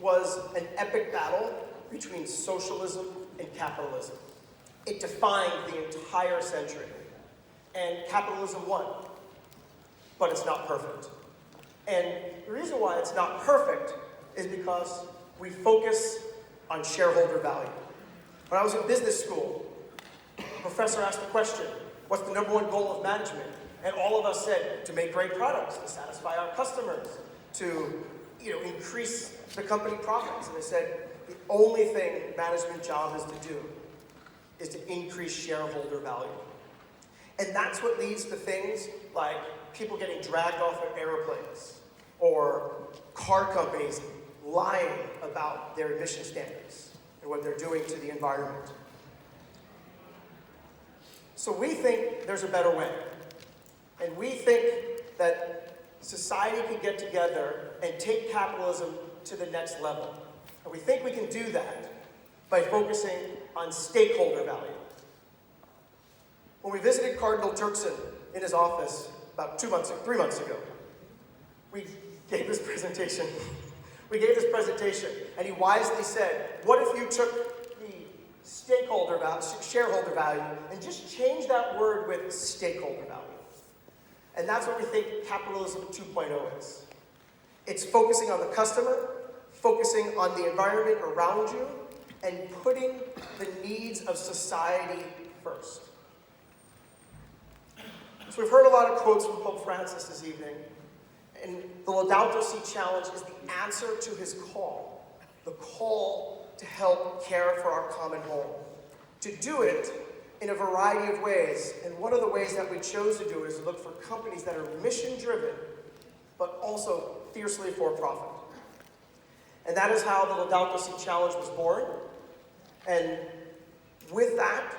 was an epic battle between socialism and capitalism. It defined the entire century. And capitalism won. But it's not perfect. And the reason why it's not perfect is because we focus on shareholder value. When I was in business school, a professor asked the question, what's the number one goal of management? And all of us said, to make great products, to satisfy our customers, to increase the company profits. And they said, the only thing management job is to do is to increase shareholder value. And that's what leads to things like people getting dragged off their airplanes, or car companies lying about their emission standards and what they're doing to the environment. So we think there's a better way. And we think that society can get together and take capitalism to the next level. And we think we can do that by focusing on stakeholder value. When we visited Cardinal Turkson in his office about 3 months ago, we gave this presentation. And he wisely said, what if you took the stakeholder value, shareholder value, and just changed that word with stakeholder value? And that's what we think Capitalism 2.0 is. It's focusing on the customer, focusing on the environment around you, and putting the needs of society first. So we've heard a lot of quotes from Pope Francis this evening, and the Laudato Si Challenge is the answer to his call, the call to help care for our common home. To do it in a variety of ways, and one of the ways that we chose to do it is to look for companies that are mission-driven, but also fiercely for-profit. And that is how the Laudato Si Challenge was born. And with that,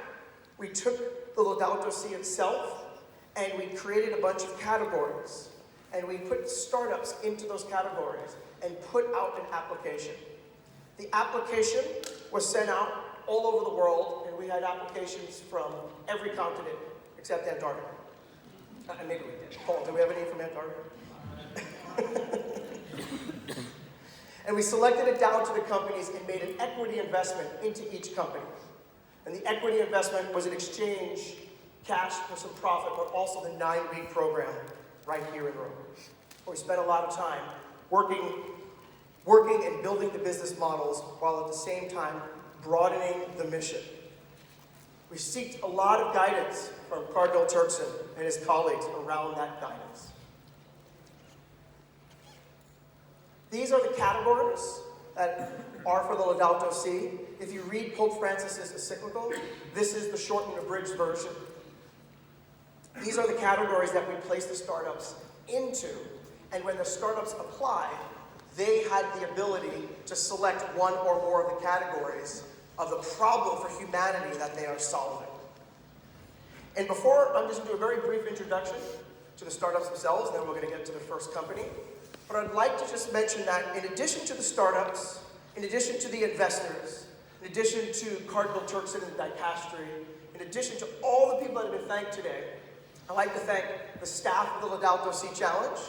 we took the Laudato Si itself, and we created a bunch of categories. And we put startups into those categories and put out an application. The application was sent out all over the world, and we had applications from every continent except Antarctica. Maybe we did. Paul, do we have any from Antarctica? And we selected it down to the companies and made an equity investment into each company. And the equity investment was in exchange cash for some profit, but also the 9-week program right here in Rome. We spent a lot of time working and building the business models while at the same time broadening the mission. We sought a lot of guidance from Cardinal Turkson and his colleagues around that guidance. These are the categories that are for the Laudato Si. If you read Pope Francis's encyclical, this is the shortened, abridged version. These are the categories that we place the startups into, and when the startups apply, they had the ability to select one or more of the categories of the problem for humanity that they are solving. And before, I'm just going to do a very brief introduction to the startups themselves, and then we're going to get to the first company. But I'd like to just mention that in addition to the startups, in addition to the investors, in addition to Cardinal Turkson and the Dicastery, in addition to all the people that have been thanked today, I'd like to thank the staff of the Laudato Si Challenge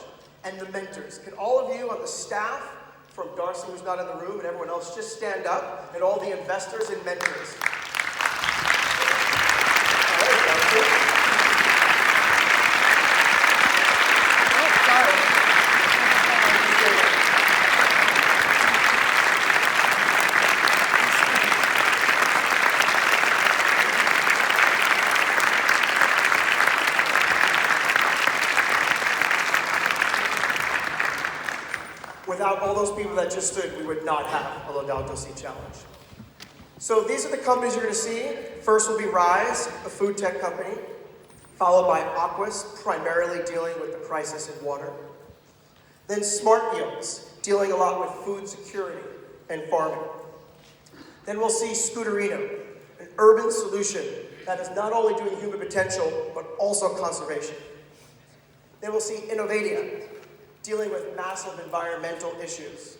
and the mentors. Can all of you on the staff, from Darcy, who's not in the room, and everyone else, just stand up, and all the investors and mentors. Without all those people that just stood, we would not have a Laudato Si Challenge. So these are the companies you're going to see. First will be Rise, a food tech company, followed by Aquas, primarily dealing with the crisis in water. Then Smart Yields, dealing a lot with food security and farming. Then we'll see Scooterino, an urban solution that is not only doing human potential, but also conservation. Then we'll see Innovatia, dealing with massive environmental issues,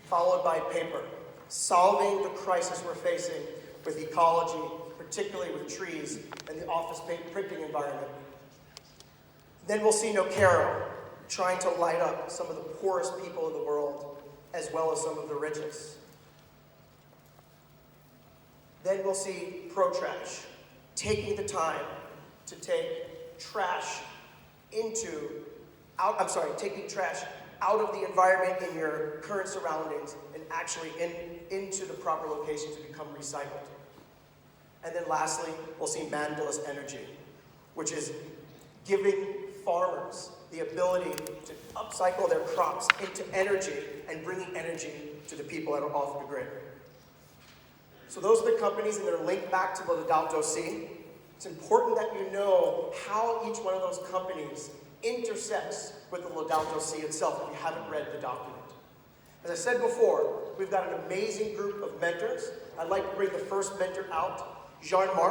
followed by Paper, solving the crisis we're facing with ecology, particularly with trees and the office printing environment. Then we'll see Nocero, trying to light up some of the poorest people in the world. as well as some of the richest. Then we'll see pro-trash, taking the time to take trash taking trash out of the environment in your current surroundings and actually into the proper location to become recycled. And then lastly, we'll see mandalist energy, which is giving farmers the ability to upcycle their crops into energy and bringing energy to the people that are off the grid. So those are the companies, and they're linked back to the Laudato Si. It's important that you know how each one of those companies intersects with the Laudato Si itself if you haven't read the document. As I said before, we've got an amazing group of mentors. I'd like to bring the first mentor out, Jean-Marc.